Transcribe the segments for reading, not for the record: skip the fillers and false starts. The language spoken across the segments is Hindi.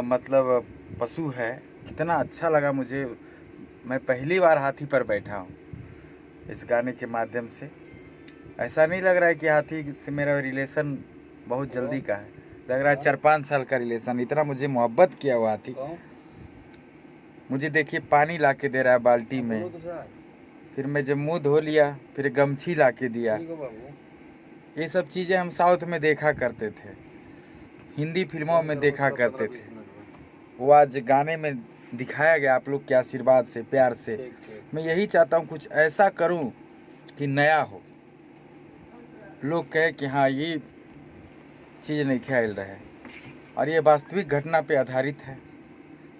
मतलब पशु है। कितना अच्छा लगा मुझे। मैं पहली बार हाथी पर बैठा हूँ इस गाने के माध्यम से। ऐसा नहीं लग रहा है कि हाथी से मेरा रिलेशन बहुत जल्दी का है, लग रहा है 4-5 साल का रिलेशन। इतना मुझे मोहब्बत किया हुआ हाथी। मुझे देखिए पानी ला के दे रहा है बाल्टी में, फिर मैं जब मुंह धो लिया फिर गमछी ला के दिया। ये सब चीज़ें हम साउथ में देखा करते थे, हिंदी फिल्मों में देखा करते थे। वो आज गाने में दिखाया गया आप लोग के आशीर्वाद से, प्यार से। मैं यही चाहता हूँ कुछ ऐसा करूँ कि नया हो, लोग कहे कि हाँ ये चीज़ नहीं खेल रहे, और ये वास्तविक घटना पे आधारित है।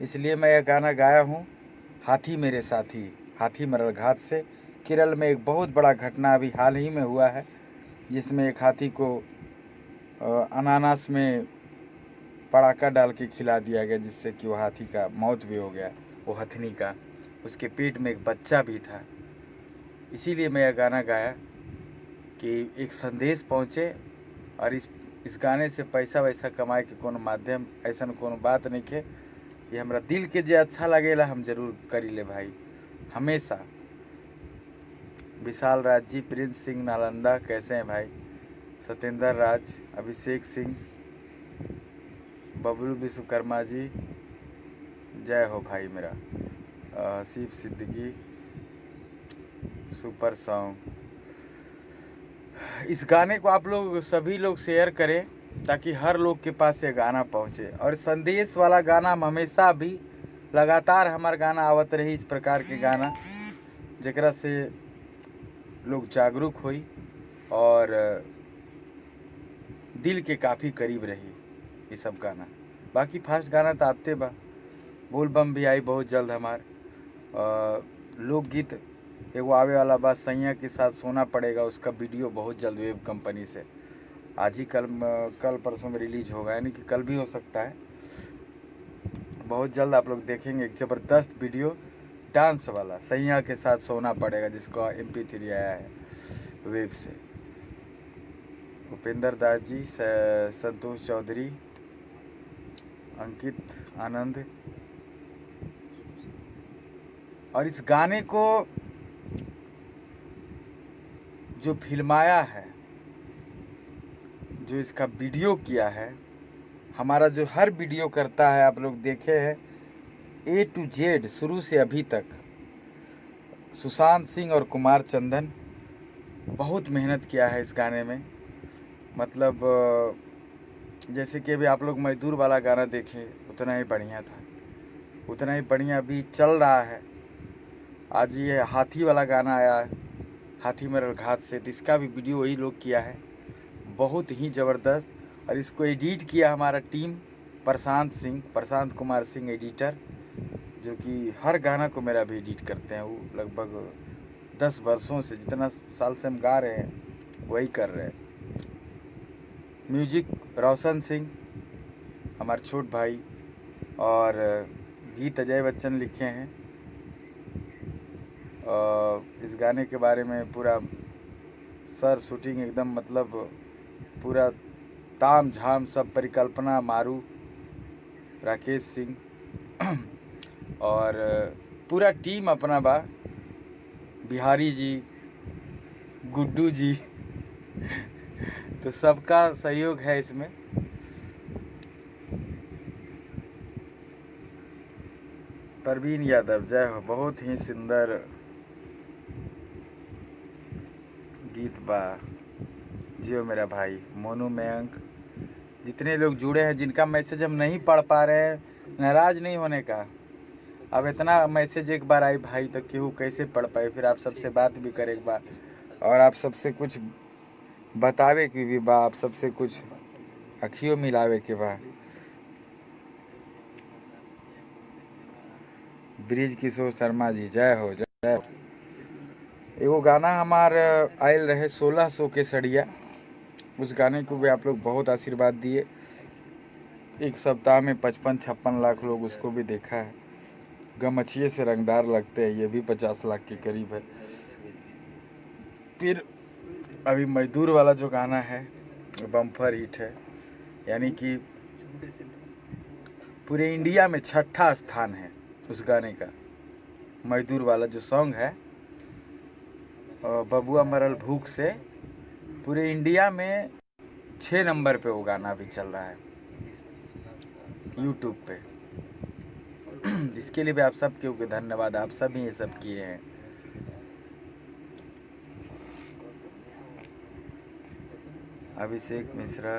इसलिए मैं यह गाना गाया हूँ, हाथी मेरे साथी। हाथी मरल घात से केरल में एक बहुत बड़ा घटना अभी हाल ही में हुआ है, जिसमें एक हाथी को अनानास में पड़ाका डाल के खिला दिया गया, जिससे कि वो हाथी का मौत भी हो गया। वो हथनी का, उसके पेट में एक बच्चा भी था। इसीलिए मैं यह गाना गाया कि एक संदेश पहुँचे। और इस गाने से पैसा वैसा कमाए के कोनो माध्यम ऐसा कोनो बात नहीं के। ये हमरा दिल के जे अच्छा लगेला हम जरूर करी ले भाई, हमेशा। विशाल राज जी, प्रिंस सिंह नालंदा, कैसे हैं भाई? सत्येंद्र राज, अभिषेक सिंह, बबलू विश्वकर्मा जी, जय हो भाई मेरा। Shiv Siddiqui, super song. इस गाने को आप लोग सभी लोग शेयर करें ताकि हर लोग के पास ये गाना पहुंचे। और संदेश वाला गाना हम हमेशा भी लगातार हमारा गाना आवत रही, इस प्रकार के गाना जकरा से लोग जागरूक होई और दिल के काफ़ी करीब रही ये सब गाना। बाकी फास्ट गाना तो आते बा। बोल बम भी आई बहुत जल्द हमार। लोकगीत एगो आवे वाला बा, सैया के साथ सोना पड़ेगा, उसका वीडियो बहुत जल्द वेब कंपनी से आज ही कल परसों में रिलीज होगा, यानी कि कल भी हो सकता है। बहुत जल्द आप लोग देखेंगे एक ज़बरदस्त वीडियो डांस वाला, सैया के साथ सोना पड़ेगा, जिसका MP3 आया है वेब से। उपेंद्र दास जी, संतोष चौधरी, अंकित आनंद। और इस गाने को जो फिल्माया है, जो इसका वीडियो किया है, हमारा जो हर वीडियो करता है आप लोग देखे हैं A to Z शुरू से अभी तक, सुशांत सिंह और कुमार चंदन बहुत मेहनत किया है इस गाने में। मतलब जैसे कि अभी आप लोग मजदूर वाला गाना देखे, उतना ही बढ़िया था, उतना ही बढ़िया अभी चल रहा है। आज ये हाथी वाला गाना आया है, हाथी मरल घात से, तो इसका भी वीडियो वही लोग किया है, बहुत ही ज़बरदस्त। और इसको एडिट किया हमारा टीम, प्रशांत कुमार सिंह एडिटर, जो कि हर गाना को मेरा भी एडिट करते हैं। वो लगभग 10 वर्षों से, जितना साल से हम गा रहे हैं वही कर रहे हैं। म्यूजिक रोशन सिंह, हमारे छोट भाई, और गीत अजय बच्चन लिखे हैं। इस गाने के बारे में पूरा सर शूटिंग एकदम मतलब पूरा ताम झाम सब परिकल्पना मारू, राकेश सिंह और पूरा टीम अपना बा, बिहारी जी, गुड्डू जी तो सबका सहयोग है इसमें। परवीन यादव, जय हो, बहुत ही सुंदर गीत बा। जियो मेरा भाई। मोनू मयंक, जितने लोग जुड़े हैं, जिनका मैसेज हम नहीं पढ़ पा रहे हैं, नाराज़ नहीं होने का। अब इतना मैसेज एक बार आई भाई तो केहू कैसे पढ़ पाए, फिर आप सबसे बात भी करे एक बार, और आप सबसे कुछ बतावे की भी बा, आप सबसे कुछ अखियों मिलावे के बा। ब्रिज किशोर शर्मा जी, जय हो जय हो। एगो गाना हमार आयल रहे 1600 के सड़िया, उस गाने को भी आप लोग बहुत आशीर्वाद दिए। एक सप्ताह में 55-56 लाख लोग उसको भी देखा है। गमछिए से रंगदार लगते हैं, ये भी 50 लाख के करीब है। फिर अभी मजदूर वाला जो गाना है बम्फर हिट है, यानी कि पूरे इंडिया में 6ठा स्थान है उस गाने का। मजदूर वाला जो सॉन्ग है बबुआ मरल भूख से, पूरे इंडिया में 6 नंबर पे वो गाना भी चल रहा है यूट्यूब पे। जिसके लिए भी आप सब के धन्यवाद, आप सब ही ये सब किए हैं। अभिषेक मिश्रा,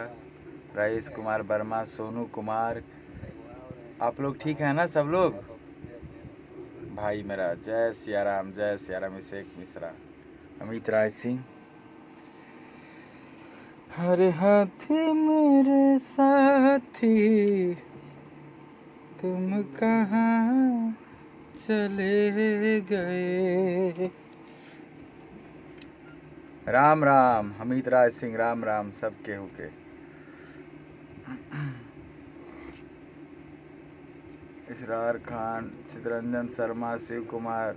राजेश कुमार वर्मा, सोनू कुमार, आप लोग ठीक है ना सब लोग? भाई मेरा जय सिया राम, जय सिया राम। अभिषेक मिश्रा, अमित राय सिंह। हरे हाथी मेरे साथी तुम कहाँ चले गए। राम राम अमित राज सिंह, राम राम सबके होके। इसरार खान, चितरंजन शर्मा, शिव कुमार,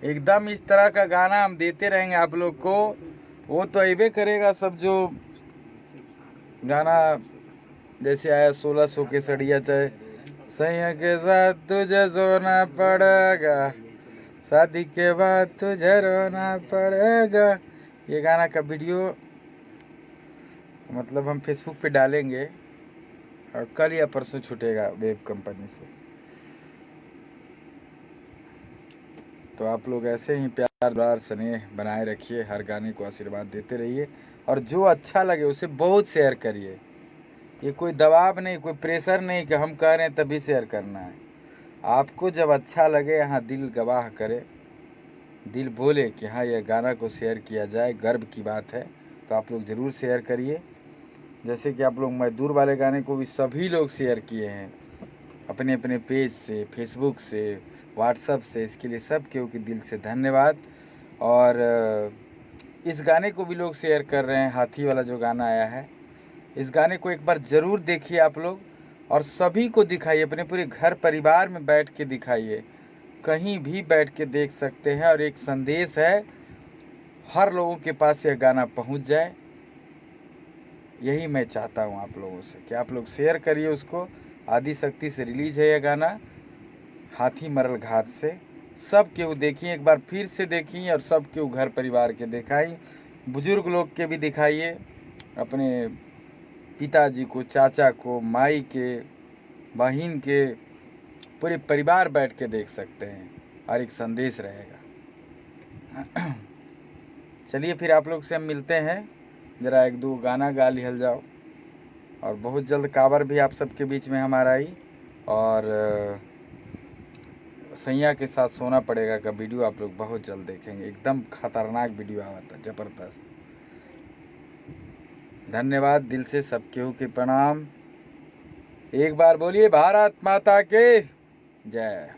एकदम इस तरह का गाना हम देते रहेंगे आप लोग को। वो तो अबे करेगा सब जो गाना जैसे आया 1600 के सड़िया, चाहे सैया के साथ तुझे सोना पड़ेगा, शादी के बाद तुझे रोना पड़ेगा, ये गाना का वीडियो मतलब हम फेसबुक पे डालेंगे और कल या परसों छूटेगा वेब कंपनी से। तो आप लोग ऐसे ही प्यार दुलार स्नेह बनाए रखिए, हर गाने को आशीर्वाद देते रहिए और जो अच्छा लगे उसे बहुत शेयर करिए। ये कोई दबाव नहीं, कोई प्रेशर नहीं कि हम कह रहे हैं तभी शेयर करना है। आपको जब अच्छा लगे, यहाँ दिल गवाह करे, दिल बोले कि हाँ यह गाना को शेयर किया जाए, गर्व की बात है, तो आप लोग ज़रूर शेयर करिए। जैसे कि आप लोग मजदूर वाले गाने को भी सभी लोग शेयर किए हैं अपने अपने पेज से, फेसबुक से, व्हाट्सएप से। इसके लिए सब केहू के दिल से धन्यवाद। और इस गाने को भी लोग शेयर कर रहे हैं, हाथी वाला जो गाना आया है, इस गाने को एक बार ज़रूर देखिए आप लोग और सभी को दिखाइए, अपने पूरे घर परिवार में बैठ के दिखाइए, कहीं भी बैठ के देख सकते हैं। और एक संदेश है, हर लोगों के पास यह गाना पहुंच जाए, यही मैं चाहता हूं आप लोगों से कि आप लोग शेयर करिए उसको। आदिशक्ति से रिलीज है यह गाना, हाथी मरल घाट से। सब केहू देखिए, एक बार फिर से देखिए और सब केहू घर परिवार के दिखाई, बुजुर्ग लोग के भी दिखाइए, अपने पिताजी को, चाचा को, माई के, बहन के, पूरे परिवार बैठ के देख सकते हैं और एक संदेश रहेगा। चलिए फिर आप लोग से हम मिलते हैं, ज़रा एक दो गाना गा लिहल जाओ और बहुत जल्द कावर भी आप सबके बीच में हमारा आई। और सैया के साथ सोना पड़ेगा का वीडियो आप लोग बहुत जल्द देखेंगे, एकदम खतरनाक वीडियो आया था, ज़बरदस्त। धन्यवाद दिल से, सबके हो के प्रणाम। एक बार बोलिए भारत माता के जय।